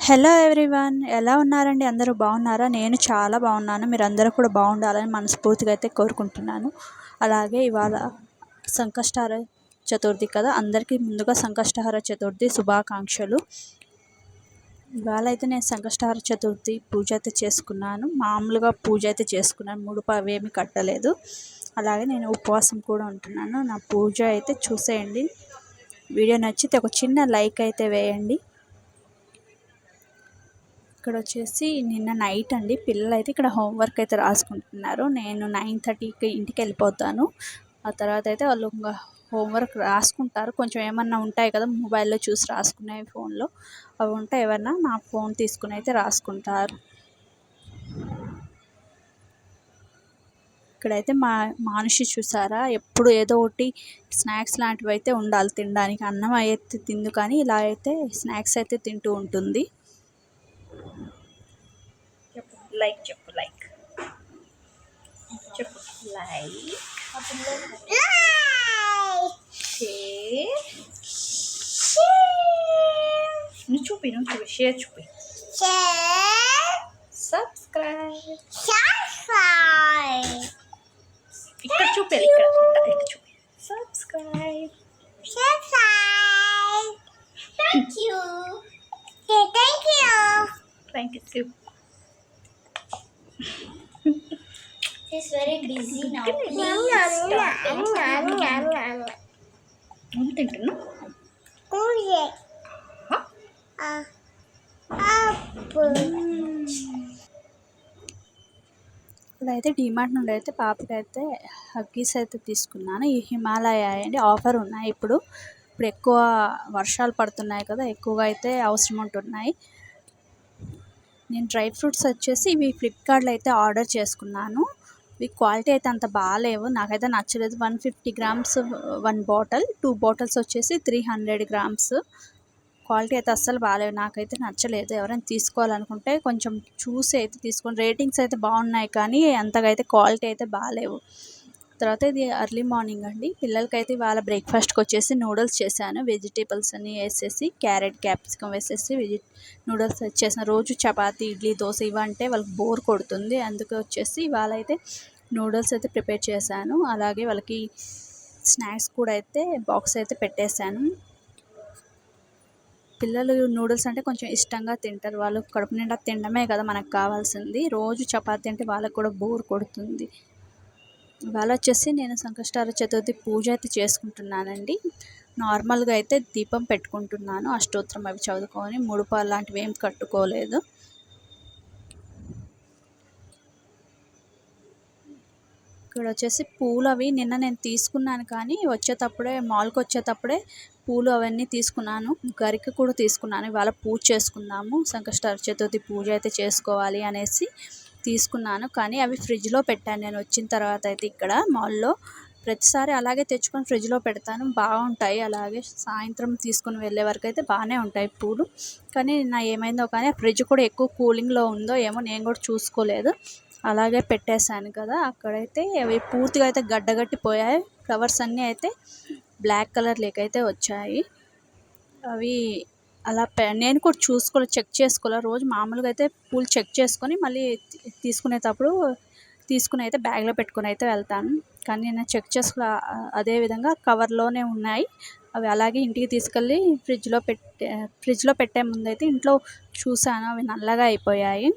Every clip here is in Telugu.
హలో ఎవ్రీవన్, ఎలా ఉన్నారండి? అందరూ బాగున్నారా? నేను చాలా బాగున్నాను. మీరందరూ కూడా బాగుండాలని మనస్ఫూర్తిగా అయితే కోరుకుంటున్నాను. అలాగే ఇవాళ సంకష్టహర చతుర్థి కదా, అందరికీ ముందుగా సంకష్టహర చతుర్థి శుభాకాంక్షలు. ఇవాళ అయితే నేను సంకష్టహర చతుర్థి పూజ అయితే చేసుకున్నాను. మామూలుగా పూజ అయితే చేసుకున్నాను, ముడుపు అవేమీ కట్టలేదు. అలాగే నేను ఉపవాసం కూడా ఉంటున్నాను. నా పూజ అయితే చూసేయండి. వీడియో నచ్చితే ఒక చిన్న లైక్ అయితే వేయండి. ఇక్కడ వచ్చేసి నిన్న నైట్ అండి, పిల్లలు అయితే ఇక్కడ హోంవర్క్ అయితే రాసుకుంటున్నారు. నేను 9:30కి ఇంటికి వెళ్ళిపోతాను. ఆ తర్వాత అయితే వాళ్ళు హోంవర్క్ రాసుకుంటారు. కొంచెం ఏమన్నా ఉంటాయి కదా మొబైల్లో చూసి రాసుకునేవి, ఫోన్లో అవి ఉంటాయి, ఏమన్నా నా ఫోన్ తీసుకుని అయితే రాసుకుంటారు. ఇక్కడైతే మనిషి చూసారా, ఎప్పుడు ఏదో ఒకటి స్నాక్స్ లాంటివి అయితే ఉండాలి తినడానికి. అన్నం అయితే తిందు, కానీ ఇలా అయితే స్నాక్స్ అయితే తింటూ ఉంటుంది. లైక్ చెప్పు, లైక్ చెప్పు, లైక్ నువ్వు చూపి షేర్ చూపి, సబ్స్క్రైబ్ ఇక్కడ చూపి, ఇక్కడ చూపి, subscribe. Thank you. He's very busy now. తింటున్నా ఇప్పుడైతే డిమార్ట్ నుండి అయితే పాపకి అయితే హగ్గీస్ అయితే తీసుకున్నాను. ఈ హిమాలయ అండి, ఆఫర్ ఉన్నాయి ఇప్పుడు ఎక్కువ వర్షాలు పడుతున్నాయి కదా, ఎక్కువగా అయితే అవసరం ఉంటున్నాయి. నేను డ్రై ఫ్రూట్స్ వచ్చేసి ఇవి ఫ్లిప్కార్ట్లో అయితే ఆర్డర్ చేసుకున్నాను. ఇవి క్వాలిటీ అయితే అంత బాగాలేవు, నాకైతే నచ్చలేదు. 150 grams 1 బాటిల్, 2 బాటిల్స్ వచ్చేసి 300 grams. క్వాలిటీ అయితే అస్సలు బాగాలేవు, నాకైతే నచ్చలేదు. ఎవరైనా తీసుకోవాలనుకుంటే కొంచెం చూసి అయితే తీసుకోండి. రేటింగ్స్ అయితే బాగున్నాయి, కానీ అంతగా అయితే క్వాలిటీ అయితే బాగాలేవు. తర్వాత ఇది ఎర్లీ మార్నింగ్ అండి, పిల్లలకైతే ఇవాళ బ్రేక్ఫాస్ట్కి వచ్చేసి నూడిల్స్ చేశాను. వెజిటేబుల్స్ అన్నీ వేసేసి, క్యారెట్, క్యాప్సికమ్ వేసేసి నూడిల్స్ చేసిన. రోజు చపాతీ, ఇడ్లీ, దోశ ఇవంటే వాళ్ళకి బోర్ కొడుతుంది. అందుకే వచ్చేసి ఇవాళ అయితే నూడిల్స్ అయితే ప్రిపేర్ చేశాను. అలాగే వాళ్ళకి స్నాక్స్ కూడా అయితే బాక్స్ అయితే పెట్టేశాను. పిల్లలు నూడిల్స్ అంటే కొంచెం ఇష్టంగా తింటారు. వాళ్ళు కడుపు నిండా తినడమే కదా మనకు కావాల్సింది. రోజు చపాతీ అంటే వాళ్ళకి కూడా బోర్ కొడుతుంది. ఇవాళ వచ్చేసి నేను సంకష్టహర చతుర్థి పూజ అయితే చేసుకుంటున్నానండి. నార్మల్గా అయితే దీపం పెట్టుకుంటున్నాను, అష్టోత్తరం అవి చదువుకొని. ముడుపు అలాంటివి ఏం కట్టుకోలేదు. ఇక్కడ వచ్చేసి పూలు అవి నిన్న నేను తీసుకున్నాను, కానీ మాల్కి వచ్చేటప్పుడే పూలు అవన్నీ తీసుకున్నాను. గరిక కూడా తీసుకున్నాను. ఇవాళ పూజ చేసుకుందాము, సంకష్టహర చతుర్థి పూజ అయితే చేసుకోవాలి అనేసి తీసుకున్నాను. కానీ అవి ఫ్రిడ్జ్లో పెట్టాను నేను వచ్చిన తర్వాత. అయితే ఇక్కడ మాల్లో ప్రతిసారి అలాగే తెచ్చుకొని ఫ్రిడ్జ్లో పెడతాను, బాగుంటాయి. అలాగే సాయంత్రం తీసుకుని వెళ్ళే వరకు అయితే బాగానే ఉంటాయి పూలు. కానీ ఏమైందో కానీ ఫ్రిడ్జ్ కూడా ఎక్కువ కూలింగ్లో ఉందో ఏమో, నేను కూడా చూసుకోలేదు, అలాగే పెట్టేశాను కదా. అక్కడైతే అవి పూర్తిగా అయితే గడ్డగట్టిపోయాయి. ఫ్లవర్స్ అన్నీ అయితే బ్లాక్ కలర్ లేకైతే వచ్చాయి. అవి అలా నేను కూడా చెక్ చేసుకోవాలి. రోజు మామూలుగా అయితే పూలు చెక్ చేసుకొని మళ్ళీ తీసుకుని అయితే బ్యాగ్లో పెట్టుకుని అయితే వెళ్తాను. కానీ నేను చెక్ చేసుకోలే. అదేవిధంగా కవర్లోనే ఉన్నాయి అవి. అలాగే ఇంటికి తీసుకెళ్ళి ఫ్రిడ్జ్లో పెట్టే ముందు అయితే ఇంట్లో చూసాను, అవి నల్లగా అయిపోయాయి.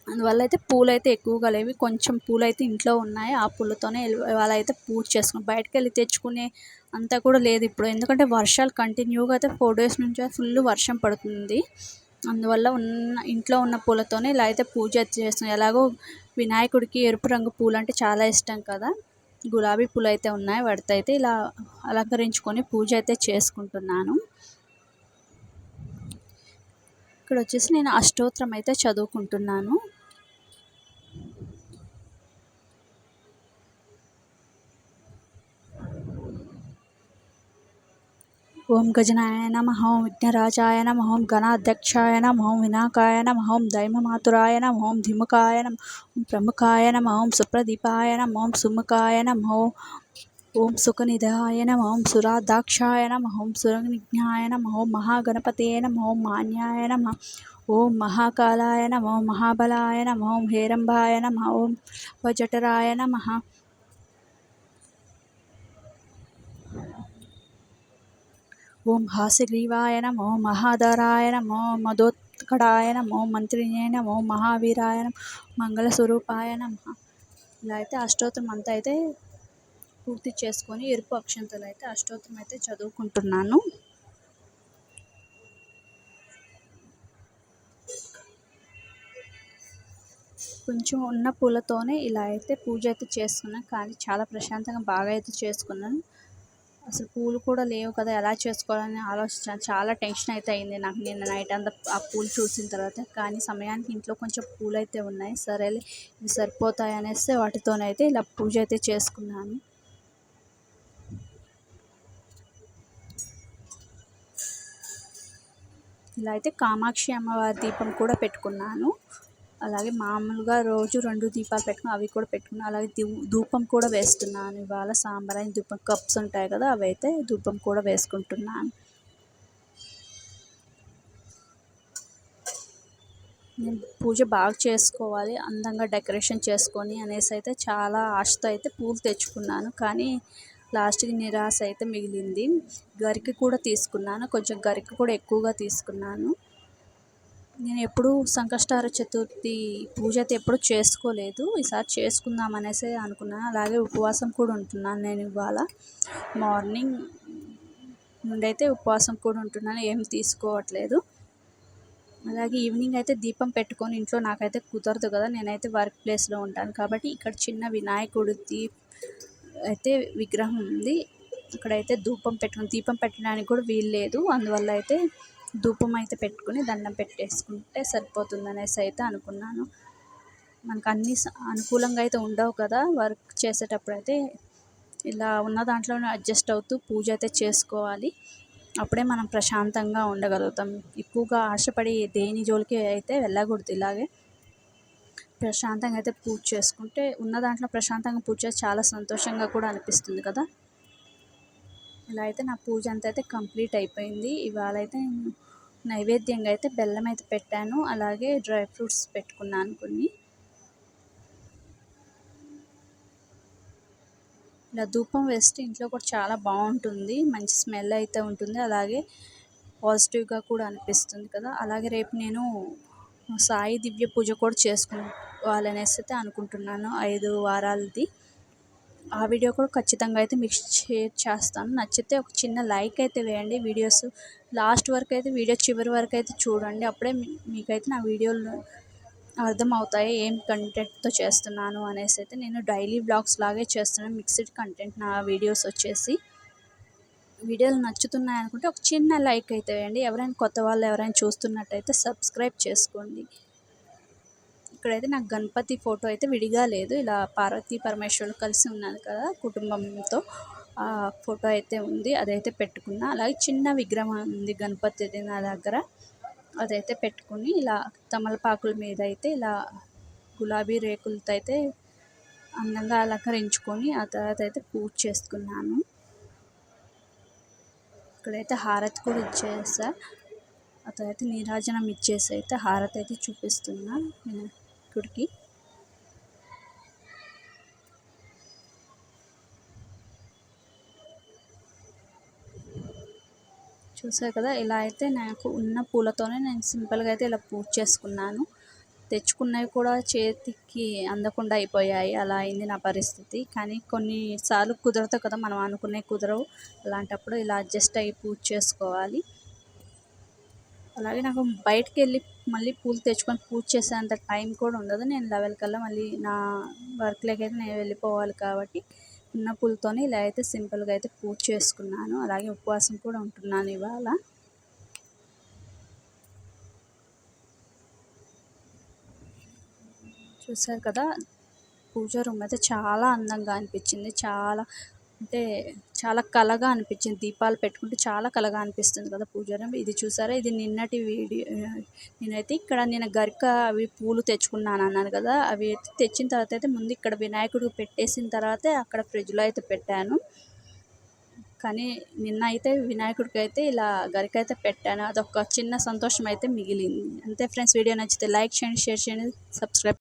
అందువల్ల అయితే పూలు అయితే ఎక్కువగా లేవు, కొంచెం పూలు అయితే ఇంట్లో ఉన్నాయి. ఆ పూలతోనే ఇవాళ అయితే పూజ చేసుకుని బయటకు వెళ్ళి తెచ్చుకునే అంతా కూడా లేదు ఇప్పుడు. ఎందుకంటే వర్షాలు కంటిన్యూగా అయితే 4 days నుంచి ఫుల్ వర్షం పడుతుంది. అందువల్ల ఇంట్లో ఉన్న పూలతోనే ఇలా అయితే పూజ చేస్తున్నాను. ఎలాగో వినాయకుడికి ఎరుపు రంగు పూలు అంటే చాలా ఇష్టం కదా, గులాబీ పూలు అయితే ఉన్నాయి. వాటితో అయితే ఇలా అలంకరించుకొని పూజ అయితే చేసుకుంటున్నాను. ఇక్కడ వచ్చేసి నేను అష్టోత్తరం అయితే చదువుకుంటున్నాను. ఓం గజనాయ నమః, ఓం విఘ్నరాజాయ నమః, ఓం గణాధ్యక్షాయ నమః, ఓం వినాయకాయ నమః, ఓం దైమమాతురాయ నమః, ఓం ధిముకాయ నమః, ఓం ప్రముఖాయ నమః, ఓం సుప్రదీపాయ నమః, ఓం సుముఖాయ నమః, ఓం సుఖనిధాయ నమ ఓం సురాదాక్షాయ నమ ఓం సురనిజ్ఞాయ నమ ఓం మహాగణపతయే నమ ఓం మాన్యాయ నమ ఓం మహాకాలాయ నమ ఓం మహాబలాయ నమ ఓం హేరంబాయ నమ ఓం వజఠరాయ నమ ఓం హాస్యగ్రీవాయ నమో మహాధరాయ నమో మదోత్కటాయ నమో మంత్రిణే నమో మహావీరాయ నమో మంగళస్వరూపాయ నమ. ఇలా అయితే అష్టోత్తరం అంతా అయితే పూర్తి చేసుకొని ఎరుపు అక్షంతలు అయితే అష్టోత్తరం అయితే చదువుకుంటున్నాను. కొంచెం ఉన్న పూలతోనే ఇలా అయితే పూజ అయితే చేసుకున్నాను, కానీ చాలా ప్రశాంతంగా బాగా అయితే చేసుకున్నాను. అసలు పూలు కూడా లేవు కదా, ఎలా చేసుకోవాలని ఆలోచించాను. చాలా టెన్షన్ అయితే అయింది నాకు నిన్న నైట్ అంతా ఆ పూలు చూసిన తర్వాత. కానీ సమయానికి ఇంట్లో కొంచెం పూలు అయితే ఉన్నాయి, సరేలే ఇవి సరిపోతాయి అనేసి వాటితోనైతే ఇలా పూజ అయితే చేసుకున్నాను. ఇలా అయితే కామాక్షి అమ్మవారి దీపం కూడా పెట్టుకున్నాను. అలాగే మామూలుగా రోజు 2 దీపాలు పెట్టుకుని అవి కూడా పెట్టుకున్నాను. అలాగే ధూపం కూడా వేస్తున్నాను. ఇవాళ సాంబ్రాణి ధూపం కప్స్ ఉంటాయి కదా, అవి అయితే ధూపం కూడా వేసుకుంటున్నాను. నేను పూజ బాగా చేసుకోవాలి, అందంగా డెకరేషన్ చేసుకొని అనేసి అయితే చాలా ఆశతో అయితే పూలు తెచ్చుకున్నాను. కానీ లాస్ట్కి నిరాశ అయితే మిగిలింది. గరికి కూడా తీసుకున్నాను, కొంచెం గరికి కూడా ఎక్కువగా తీసుకున్నాను. నేను ఎప్పుడూ సంకష్టార చతుర్థి పూజ అయితే ఎప్పుడు చేసుకోలేదు, ఈసారి చేసుకుందాం అనేసి అనుకున్నాను. అలాగే ఉపవాసం కూడా ఉంటున్నాను. నేను ఇవాళ మార్నింగ్ నుండి అయితే ఉపవాసం కూడా ఉంటున్నాను, ఏం తీసుకోవట్లేదు. అలాగే ఈవినింగ్ అయితే దీపం పెట్టుకొని ఇంట్లో నాకైతే కుదరదు కదా, నేనైతే వర్క్ ప్లేస్లో ఉంటాను కాబట్టి ఇక్కడ చిన్న వినాయకుడిది అయితే విగ్రహం ఉంది. ఇక్కడైతే దీపం పెట్టడానికి కూడా వీలు లేదు, అందువల్ల అయితే ధూపం అయితే పెట్టుకుని దండం పెట్టేసుకుంటే సరిపోతుంది అనేసి అయితే అనుకున్నాను. మనకు అన్నీ అనుకూలంగా అయితే ఉండవు కదా, వర్క్ చేసేటప్పుడు అయితే ఇలా ఉన్న దాంట్లోనే అడ్జస్ట్ అవుతూ పూజ అయితే చేసుకోవాలి. అప్పుడే మనం ప్రశాంతంగా ఉండగలుగుతాం. ఎక్కువగా ఆశపడి దేని జోలికి అయితే వెళ్ళకూడదు. ఇలాగే ప్రశాంతంగా అయితే పూజ చేసుకుంటే ఉన్న దాంట్లో ప్రశాంతంగా పూజ చేసి చాలా సంతోషంగా కూడా అనిపిస్తుంది కదా. ఇలా అయితే నా పూజ అంతా అయితే కంప్లీట్ అయిపోయింది. ఇవాళ అయితే నైవేద్యంగా అయితే బెల్లం అయితే పెట్టాను, అలాగే డ్రై ఫ్రూట్స్ పెట్టుకున్నాను కొన్ని. ఇలా ధూపం వేస్తే ఇంట్లో కూడా చాలా బాగుంటుంది, మంచి స్మెల్ అయితే ఉంటుంది, అలాగే పాజిటివ్గా కూడా అనిపిస్తుంది కదా. అలాగే రేపు నేను సాయి దివ్య పూజ కూడా చేసుకోవాలనేసి అయితే అనుకుంటున్నాను, 5 వారాలది. ఆ వీడియో కూడా ఖచ్చితంగా అయితే మీకు షేర్ చేస్తాను. నచ్చితే ఒక చిన్న లైక్ అయితే వేయండి. వీడియోస్ లాస్ట్ వరకు అయితే వీడియో చివరి వరకు అయితే చూడండి, అప్పుడే మీకైతే నా వీడియోలు అర్థమవుతాయి ఏం కంటెంట్తో చేస్తున్నాను అనేసి. అయితే నేను డైలీ బ్లాగ్స్ లాగే చేస్తున్నాను, మిక్స్డ్ కంటెంట్ నా వీడియోస్ వచ్చేసి. వీడియోలు నచ్చుతున్నాయి అనుకుంటే ఒక చిన్న లైక్ అయితే వేయండి. ఎవరైనా కొత్త వాళ్ళు ఎవరైనా చూస్తున్నట్టయితే సబ్స్క్రైబ్ చేసుకోండి. ఇక్కడైతే నాకు గణపతి ఫోటో అయితే విడిగా లేదు, ఇలా పార్వతీ పరమేశ్వరులు కలిసి ఉన్నాను కదా కుటుంబంతో, ఆ ఫోటో అయితే ఉంది, అదైతే పెట్టుకున్నా. అలాగే చిన్న విగ్రహం ఉంది గణపతిది నా దగ్గర, అదైతే పెట్టుకుని ఇలా తమలపాకుల మీద అయితే ఇలా గులాబీ రేకులతో అయితే అందంగా అలంకరించుకొని ఆ తర్వాత అయితే పూజ చేసుకున్నాను. ఇక్కడైతే హారతి కూడా ఇచ్చేసా, ఆ తర్వాత నీరాజనం ఇచ్చేసి అయితే హారతి అయితే చూపిస్తున్నా వినాయకుడికి. చూసారు కదా, ఇలా అయితే నాకు ఉన్న పూలతోనే నేను సింపుల్గా అయితే ఇలా పూజ చేసుకున్నాను. తెచ్చుకున్నవి కూడా చేతికి అందకుండా అయిపోయాయి, అలా అయింది నా పరిస్థితి. కానీ కొన్నిసార్లు కుదరదు కదా, మనం అనుకునే కుదరవు, అలాంటప్పుడు ఇలా అడ్జస్ట్ అయ్యి పూజ చేసుకోవాలి. అలాగే నాకు బయటికి వెళ్ళి మళ్ళీ పూలు తెచ్చుకొని పూజ చేసేంత టైం కూడా ఉండదు. నేను 11 కల్లా మళ్ళీ నా వర్క్లోకి అయితే నేను వెళ్ళిపోవాలి కాబట్టి ఉన్న పూలతోనే ఇలా అయితే సింపుల్గా అయితే పూజ చేసుకున్నాను. అలాగే ఉపవాసం కూడా ఉంటున్నాను ఇవాళ. చూసారు కదా, పూజ రూమ్ అయితే చాలా అందంగా అనిపించింది, చాలా అంటే చాలా కళగా అనిపించింది. దీపాలు పెట్టుకుంటే చాలా కళగా అనిపిస్తుంది కదా పూజారం. ఇది చూసారా, ఇది నిన్నటి వీడియో. నేనైతే ఇక్కడ గరిక అవి పూలు తెచ్చుకున్నాను అన్నాను కదా, అవి అయితే తెచ్చిన తర్వాత అయితే ముందు ఇక్కడ వినాయకుడు పెట్టేసిన తర్వాతే అక్కడ ఫ్రిడ్జ్లో అయితే పెట్టాను. కానీ నిన్న అయితే వినాయకుడికి అయితే ఇలా గరిక అయితే పెట్టాను. అదొక చిన్న సంతోషం అయితే మిగిలింది. అంతే ఫ్రెండ్స్, వీడియో నచ్చితే లైక్ చేయండి, షేర్ చేయండి, సబ్స్క్రైబ్.